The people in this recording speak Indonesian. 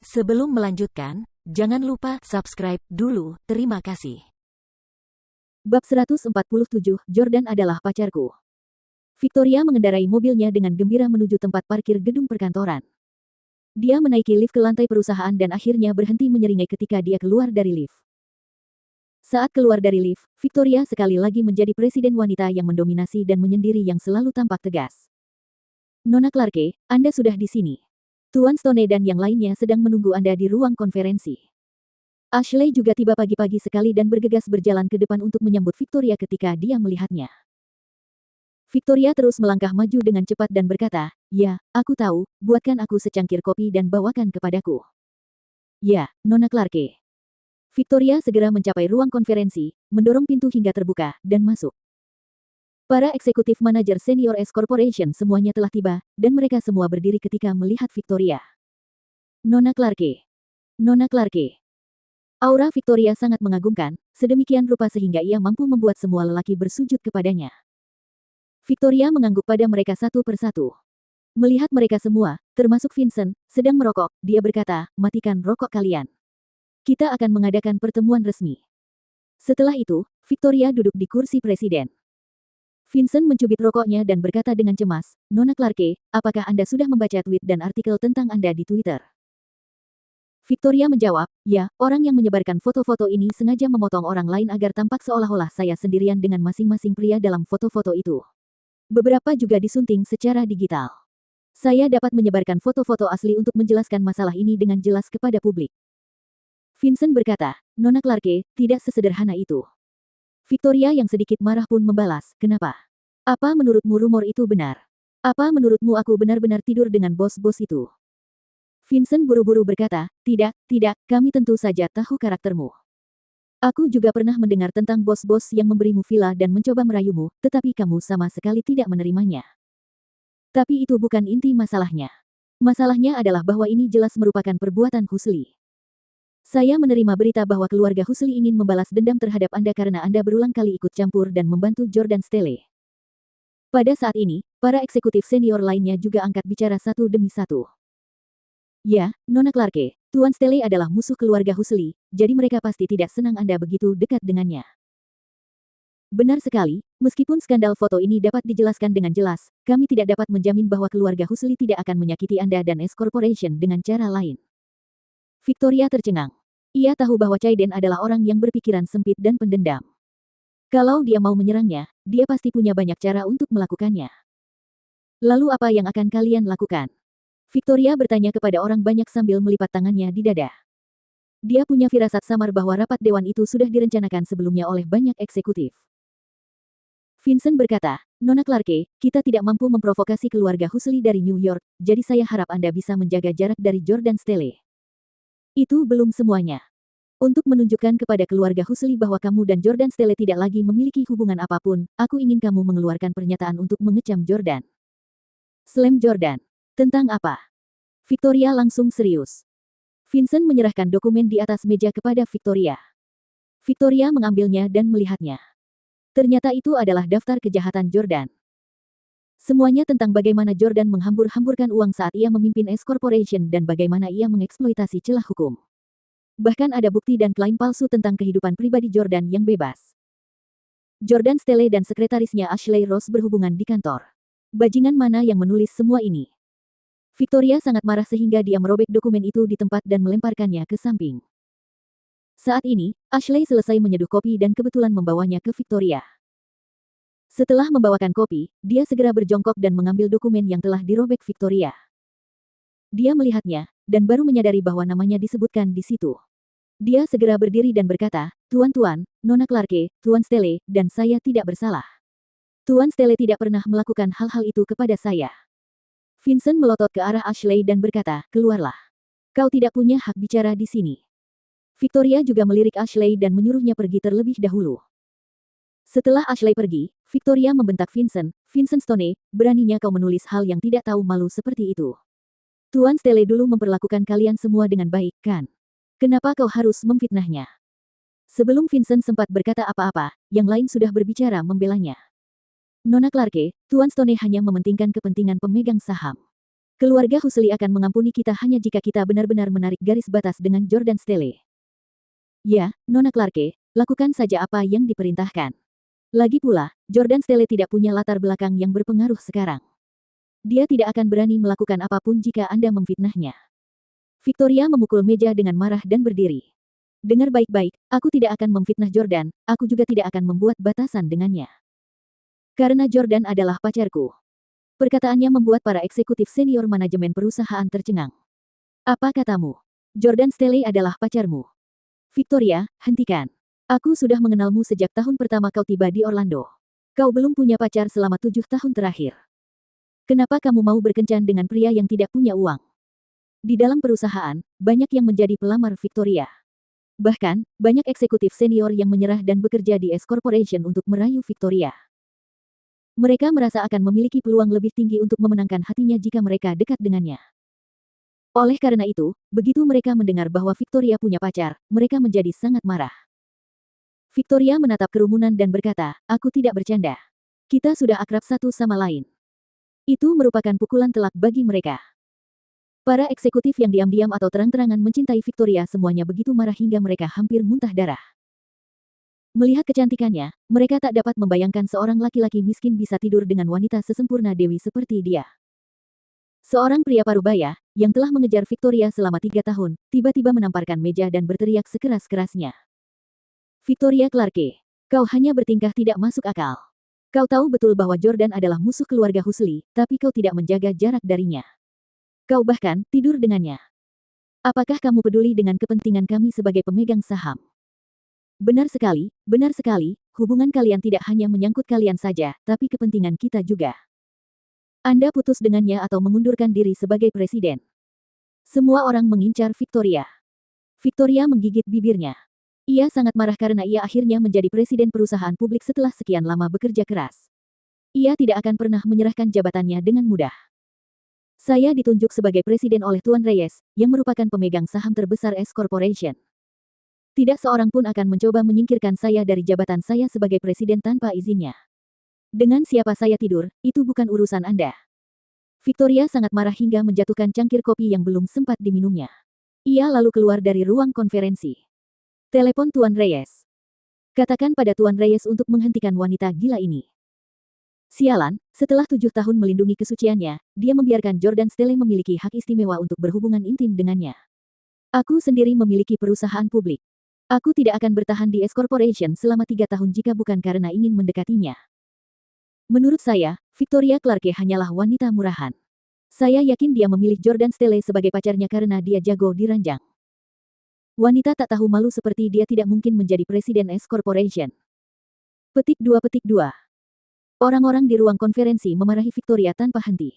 Sebelum melanjutkan, jangan lupa subscribe dulu, terima kasih. Bab 147, Jordan adalah pacarku. Victoria mengendarai mobilnya dengan gembira menuju tempat parkir gedung perkantoran. Dia menaiki lift ke lantai perusahaan dan akhirnya berhenti menyeringai ketika dia keluar dari lift. Saat keluar dari lift, Victoria sekali lagi menjadi presiden wanita yang mendominasi dan menyendiri yang selalu tampak tegas. Nona Clarke, Anda sudah di sini. Tuan Stone dan yang lainnya sedang menunggu Anda di ruang konferensi. Ashley juga tiba pagi-pagi sekali dan bergegas berjalan ke depan untuk menyambut Victoria ketika dia melihatnya. Victoria terus melangkah maju dengan cepat dan berkata, "Ya, aku tahu, buatkan aku secangkir kopi dan bawakan kepadaku." "Ya, Nona Clarke." Victoria segera mencapai ruang konferensi, mendorong pintu hingga terbuka, dan masuk. Para eksekutif manajer senior S Corporation semuanya telah tiba, dan mereka semua berdiri ketika melihat Victoria. Nona Clarke. Nona Clarke. Aura Victoria sangat mengagumkan, sedemikian rupa sehingga ia mampu membuat semua lelaki bersujud kepadanya. Victoria mengangguk pada mereka satu persatu. Melihat mereka semua, termasuk Vincent, sedang merokok, dia berkata, "Matikan rokok kalian. Kita akan mengadakan pertemuan resmi." Setelah itu, Victoria duduk di kursi presiden. Vincent mencubit rokoknya dan berkata dengan cemas, "Nona Clarke, apakah Anda sudah membaca tweet dan artikel tentang Anda di Twitter?" Victoria menjawab, "Ya, orang yang menyebarkan foto-foto ini sengaja memotong orang lain agar tampak seolah-olah saya sendirian dengan masing-masing pria dalam foto-foto itu. Beberapa juga disunting secara digital. Saya dapat menyebarkan foto-foto asli untuk menjelaskan masalah ini dengan jelas kepada publik." Vincent berkata, "Nona Clarke, tidak sesederhana itu." Victoria yang sedikit marah pun membalas, "Kenapa? Apa menurutmu rumor itu benar? Apa menurutmu aku benar-benar tidur dengan bos-bos itu?" Vincent buru-buru berkata, "Tidak, tidak, kami tentu saja tahu karaktermu. Aku juga pernah mendengar tentang bos-bos yang memberimu villa dan mencoba merayumu, tetapi kamu sama sekali tidak menerimanya. Tapi itu bukan inti masalahnya. Masalahnya adalah bahwa ini jelas merupakan perbuatan Husli. Saya menerima berita bahwa keluarga Husli ingin membalas dendam terhadap Anda karena Anda berulang kali ikut campur dan membantu Jordan Stelle." Pada saat ini, para eksekutif senior lainnya juga angkat bicara satu demi satu. "Ya, Nona Clarke, Tuan Stelle adalah musuh keluarga Husli, jadi mereka pasti tidak senang Anda begitu dekat dengannya." "Benar sekali, meskipun skandal foto ini dapat dijelaskan dengan jelas, kami tidak dapat menjamin bahwa keluarga Husli tidak akan menyakiti Anda dan S Corporation dengan cara lain." Victoria tercengang. Ia tahu bahwa Chaiden adalah orang yang berpikiran sempit dan pendendam. Kalau dia mau menyerangnya, dia pasti punya banyak cara untuk melakukannya. "Lalu apa yang akan kalian lakukan?" Victoria bertanya kepada orang banyak sambil melipat tangannya di dada. Dia punya firasat samar bahwa rapat dewan itu sudah direncanakan sebelumnya oleh banyak eksekutif. Vincent berkata, "Nona Clarke, kita tidak mampu memprovokasi keluarga Husli dari New York, jadi saya harap Anda bisa menjaga jarak dari Jordan Stelle. Itu belum semuanya. Untuk menunjukkan kepada keluarga Husli bahwa kamu dan Jordan Stelle tidak lagi memiliki hubungan apapun, aku ingin kamu mengeluarkan pernyataan untuk mengecam Jordan." "Slam Jordan. Tentang apa?" Victoria langsung serius. Vincent menyerahkan dokumen di atas meja kepada Victoria. Victoria mengambilnya dan melihatnya. Ternyata itu adalah daftar kejahatan Jordan. Semuanya tentang bagaimana Jordan menghambur-hamburkan uang saat ia memimpin S Corporation dan bagaimana ia mengeksploitasi celah hukum. Bahkan ada bukti dan klaim palsu tentang kehidupan pribadi Jordan yang bebas. Jordan Stelle dan sekretarisnya Ashley Ross berhubungan di kantor. Bajingan mana yang menulis semua ini? Victoria sangat marah sehingga dia merobek dokumen itu di tempat dan melemparkannya ke samping. Saat ini, Ashley selesai menyeduh kopi dan kebetulan membawanya ke Victoria. Setelah membawakan kopi, dia segera berjongkok dan mengambil dokumen yang telah dirobek Victoria. Dia melihatnya, dan baru menyadari bahwa namanya disebutkan di situ. Dia segera berdiri dan berkata, "Tuan-tuan, Nona Clarke, Tuan Stelle, dan saya tidak bersalah. Tuan Stelle tidak pernah melakukan hal-hal itu kepada saya." Vincent melotot ke arah Ashley dan berkata, "Keluarlah. Kau tidak punya hak bicara di sini." Victoria juga melirik Ashley dan menyuruhnya pergi terlebih dahulu. Setelah Ashley pergi, Victoria membentak Vincent, "Vincent Stone, beraninya kau menulis hal yang tidak tahu malu seperti itu. Tuan Stelle dulu memperlakukan kalian semua dengan baik, kan? Kenapa kau harus memfitnahnya?" Sebelum Vincent sempat berkata apa-apa, yang lain sudah berbicara membelanya. "Nona Clarke, Tuan Stone hanya mementingkan kepentingan pemegang saham. Keluarga Husli akan mengampuni kita hanya jika kita benar-benar menarik garis batas dengan Jordan Stele. Ya, Nona Clarke, lakukan saja apa yang diperintahkan. Lagi pula, Jordan Stele tidak punya latar belakang yang berpengaruh sekarang. Dia tidak akan berani melakukan apapun jika Anda memfitnahnya. Victoria memukul meja dengan marah dan berdiri. Dengar baik-baik, aku tidak akan memfitnah Jordan, aku juga tidak akan membuat batasan dengannya. Karena Jordan adalah pacarku. Perkataannya membuat para eksekutif senior manajemen perusahaan tercengang. Apa katamu? Jordan Stele adalah pacarmu. Victoria, hentikan. Aku sudah mengenalmu sejak tahun pertama kau tiba di Orlando. Kau belum punya pacar selama 7 tahun terakhir. Kenapa kamu mau berkencan dengan pria yang tidak punya uang? Di dalam perusahaan, banyak yang menjadi pelamar Victoria. Bahkan, banyak eksekutif senior yang menyerah dan bekerja di S Corporation untuk merayu Victoria. Mereka merasa akan memiliki peluang lebih tinggi untuk memenangkan hatinya jika mereka dekat dengannya. Oleh karena itu, begitu mereka mendengar bahwa Victoria punya pacar, mereka menjadi sangat marah. Victoria menatap kerumunan dan berkata, aku tidak bercanda. Kita sudah akrab satu sama lain. Itu merupakan pukulan telak bagi mereka. Para eksekutif yang diam-diam atau terang-terangan mencintai Victoria semuanya begitu marah hingga mereka hampir muntah darah. Melihat kecantikannya, mereka tak dapat membayangkan seorang laki-laki miskin bisa tidur dengan wanita sesempurna Dewi seperti dia. Seorang pria parubaya, yang telah mengejar Victoria selama 3 tahun, tiba-tiba menamparkan meja dan berteriak sekeras-kerasnya. Victoria Clarke, kau hanya bertingkah tidak masuk akal. Kau tahu betul bahwa Jordan adalah musuh keluarga Husli, tapi kau tidak menjaga jarak darinya. Kau bahkan tidur dengannya. Apakah kamu peduli dengan kepentingan kami sebagai pemegang saham? Benar sekali, hubungan kalian tidak hanya menyangkut kalian saja, tapi kepentingan kita juga. Anda putus dengannya atau mengundurkan diri sebagai presiden. Semua orang mengincar Victoria. Victoria menggigit bibirnya. Ia sangat marah karena ia akhirnya menjadi presiden perusahaan publik setelah sekian lama bekerja keras. Ia tidak akan pernah menyerahkan jabatannya dengan mudah. Saya ditunjuk sebagai presiden oleh Tuan Reyes, yang merupakan pemegang saham terbesar S Corporation. Tidak seorang pun akan mencoba menyingkirkan saya dari jabatan saya sebagai presiden tanpa izinnya. Dengan siapa saya tidur, itu bukan urusan Anda. Victoria sangat marah hingga menjatuhkan cangkir kopi yang belum sempat diminumnya. Ia lalu keluar dari ruang konferensi. Telepon Tuan Reyes. Katakan pada Tuan Reyes untuk menghentikan wanita gila ini. Sialan, setelah 7 tahun melindungi kesuciannya, dia membiarkan Jordan Stele memiliki hak istimewa untuk berhubungan intim dengannya. Aku sendiri memiliki perusahaan publik. Aku tidak akan bertahan di S Corporation selama 3 tahun jika bukan karena ingin mendekatinya. Menurut saya, Victoria Clarke hanyalah wanita murahan. Saya yakin dia memilih Jordan Stele sebagai pacarnya karena dia jago di ranjang. Wanita tak tahu malu seperti dia tidak mungkin menjadi presiden S Corporation. Petik 2. Orang-orang di ruang konferensi memarahi Victoria tanpa henti.